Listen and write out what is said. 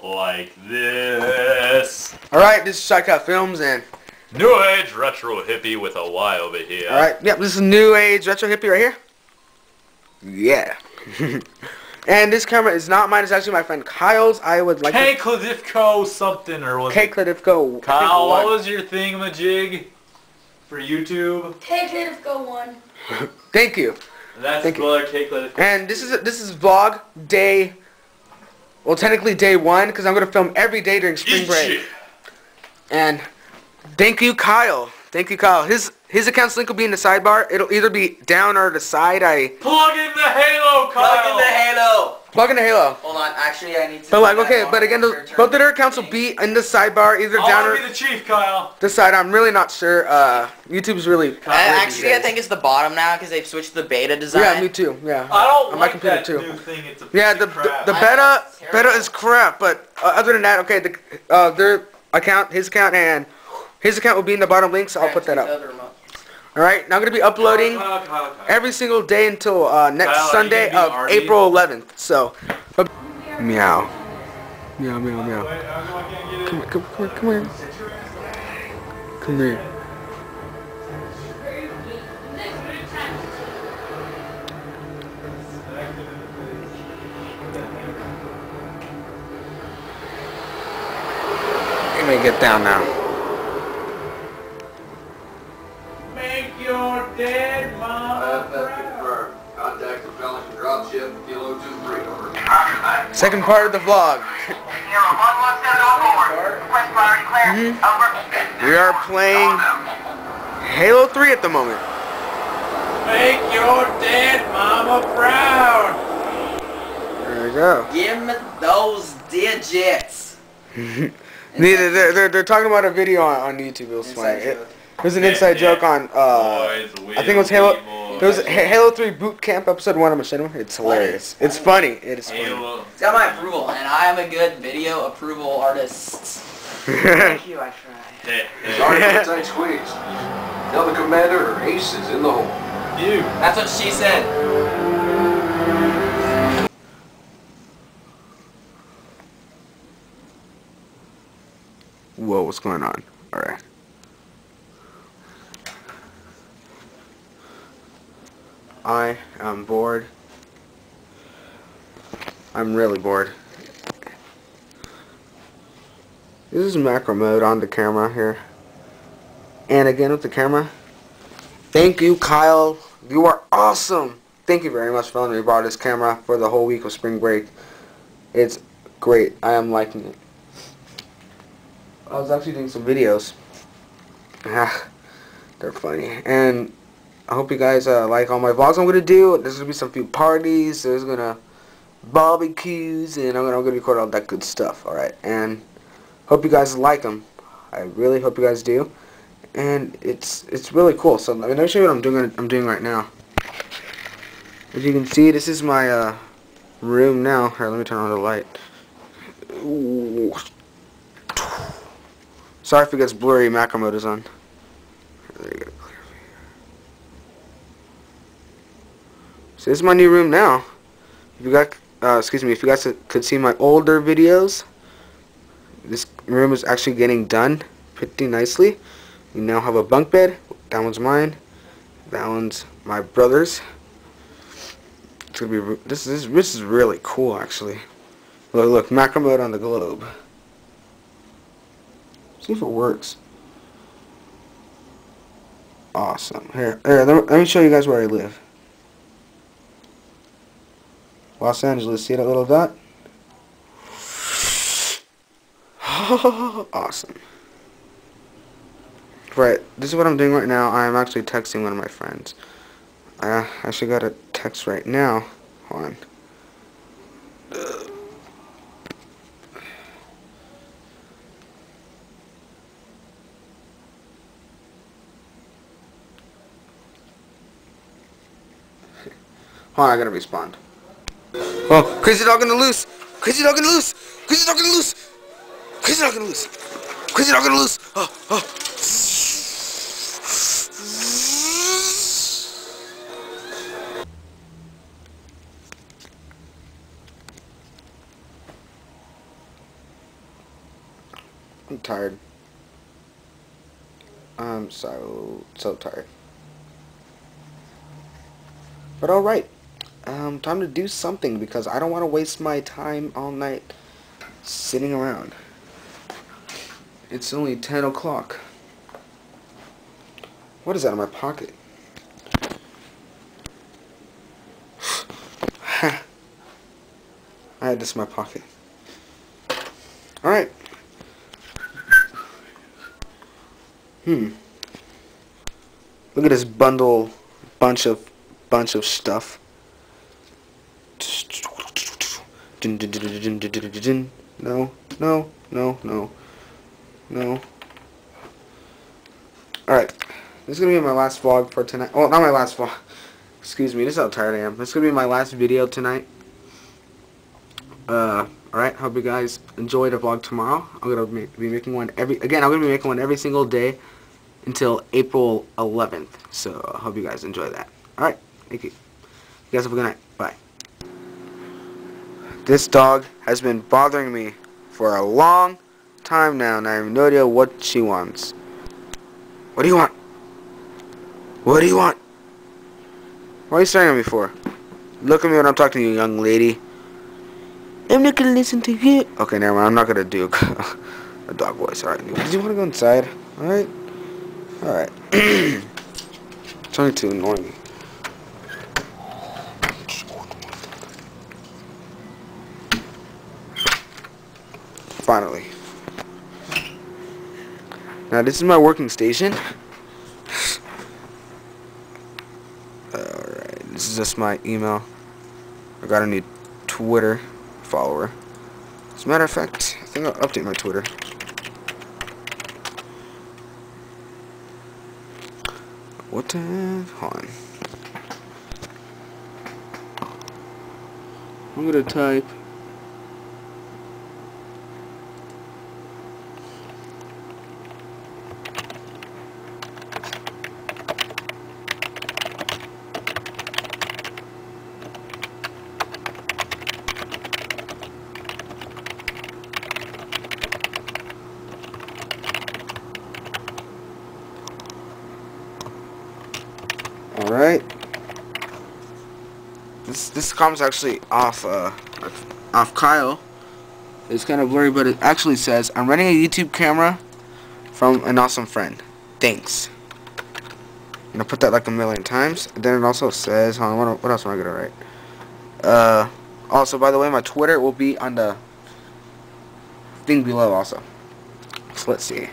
like this. Alright, this is Shotcut Films and New Age Retro Hippie with a Y over here. alright, yep, this is New Age Retro Hippie right here. Yeah. And this camera is not mine, it's actually my friend Kyle's. I would like K. Klidivko something or was K. it? Klidivko. Kyle, what was your thingamajig for YouTube? K. Klidivko 1. Thank you. That's Thank you. brother K. Klidivko. And this is vlog day, well technically day 1, because I'm going to film every day during spring break. And thank you Kyle. Thank you Kyle. His account's link will be in the sidebar. It'll either be down or the side. Plug in the Halo, Kyle! Plug in the Halo! Plug in the Halo. Hold on, actually I need to... But like, okay, but again, both of their accounts will be in the sidebar, either I down want or to be the chief, Kyle. the side. I'm really not sure. YouTube's really... Actually, I think it's the bottom now because they've switched to the beta design. Yeah, me too. Yeah. I don't On my like computer that too. new thing. It's a Yeah, piece the of crap. beta is crap. But other than that, okay, their account, his account, and his account will be in the bottom link, so I'll put that up. All right, now I'm gonna be uploading Kyle. every single day until next Kyle, are you Sunday gonna of be Artie? April 11th. So, meow, meow, meow, meow. Wait, I can't get Come it. here, come here, come here. Let me get down now. Make your dead mama proud. Contact the Pelican Dropship, Kilo 23, over. Second part of the vlog. We are playing Halo 3 at the moment. Make your dead mama proud. There we go. Give me those digits. They're talking about a video on YouTube. It was funny. There's an inside joke on I think it was Halo. There was Halo 3 Boot Camp episode 1 of Machinima. It's hilarious. It's funny. It is funny. It's got my approval, and I am a good video approval artist. Thank you, I try. Sorry for the tight squeeze. Tell the commander her ace is in the hole. You. That's what she said. Whoa, what's going on? Alright. I am bored. I'm really bored. This is macro mode on the camera here. And again with the camera. Thank you, Kyle. You are awesome. Thank you very much for letting me borrow this camera for the whole week of spring break. It's great. I am liking it. I was actually doing some videos. They're funny. And I hope you guys like all my vlogs I'm going to do. There's going to be some few parties. There's going to barbecues. And I'm going to record all that good stuff. Alright. And hope you guys like them. I really hope you guys do. And it's really cool. So let me show you what I'm doing right now. As you can see, this is my room now. Here, let me turn on the light. Ooh. Sorry if it gets blurry, macro mode is on. There you go. So this is my new room now. If you got, excuse me, if you guys could see my older videos, this room is actually getting done pretty nicely. We now have a bunk bed. That one's mine. That one's my brother's. It's gonna be. This is really cool, actually. Look, macro mode on the globe. See if it works. Awesome. Here, let me show you guys where I live. Los Angeles. See that little dot? Awesome. Right, this is what I'm doing right now. I'm actually texting one of my friends. I actually got a text right now. Hold on. Hold on, I gotta respond. Oh, crazy dog on the loose! Crazy dog on the loose! Crazy dog on the loose! Crazy dog on the loose! Crazy dog on the loose! Oh. I'm tired. I'm so tired. But alright. Time to do something because I don't want to waste my time all night sitting around. It's only 10 o'clock. What is that in my pocket? I had this in my pocket. Alright. Look at this bunch of stuff. No. Alright. This is going to be my last vlog for tonight. Oh, not my last vlog. Excuse me, this is how tired I am. This is going to be my last video tonight. Alright, hope you guys enjoy the vlog tomorrow. I'm going to be making one I'm going to be making one every single day until April 11th. So, I hope you guys enjoy that. Alright, thank you. You guys have a good night. Bye. This dog has been bothering me for a long time now, and I have no idea what she wants. What do you want? What do you want? What are you staring at me for? Look at me when I'm talking to you, young lady. I'm not gonna listen to you. Okay, never mind. I'm not gonna do a dog voice. Alright, do you want to go inside? Alright? Alright. It's only too annoying. Finally. Now this is my working station. Alright, this is just my email. I got a new Twitter follower. As a matter of fact, I think I'll update my Twitter. What the hold on. I'm gonna type alright. This comment's actually off Kyle. It's kind of blurry, but it actually says, I'm renting a YouTube camera from an awesome friend. Thanks. I'm gonna put that like a million times. And then it also says, hold on, what else am I gonna write? Also, by the way, my Twitter will be on the thing below also. So let's see.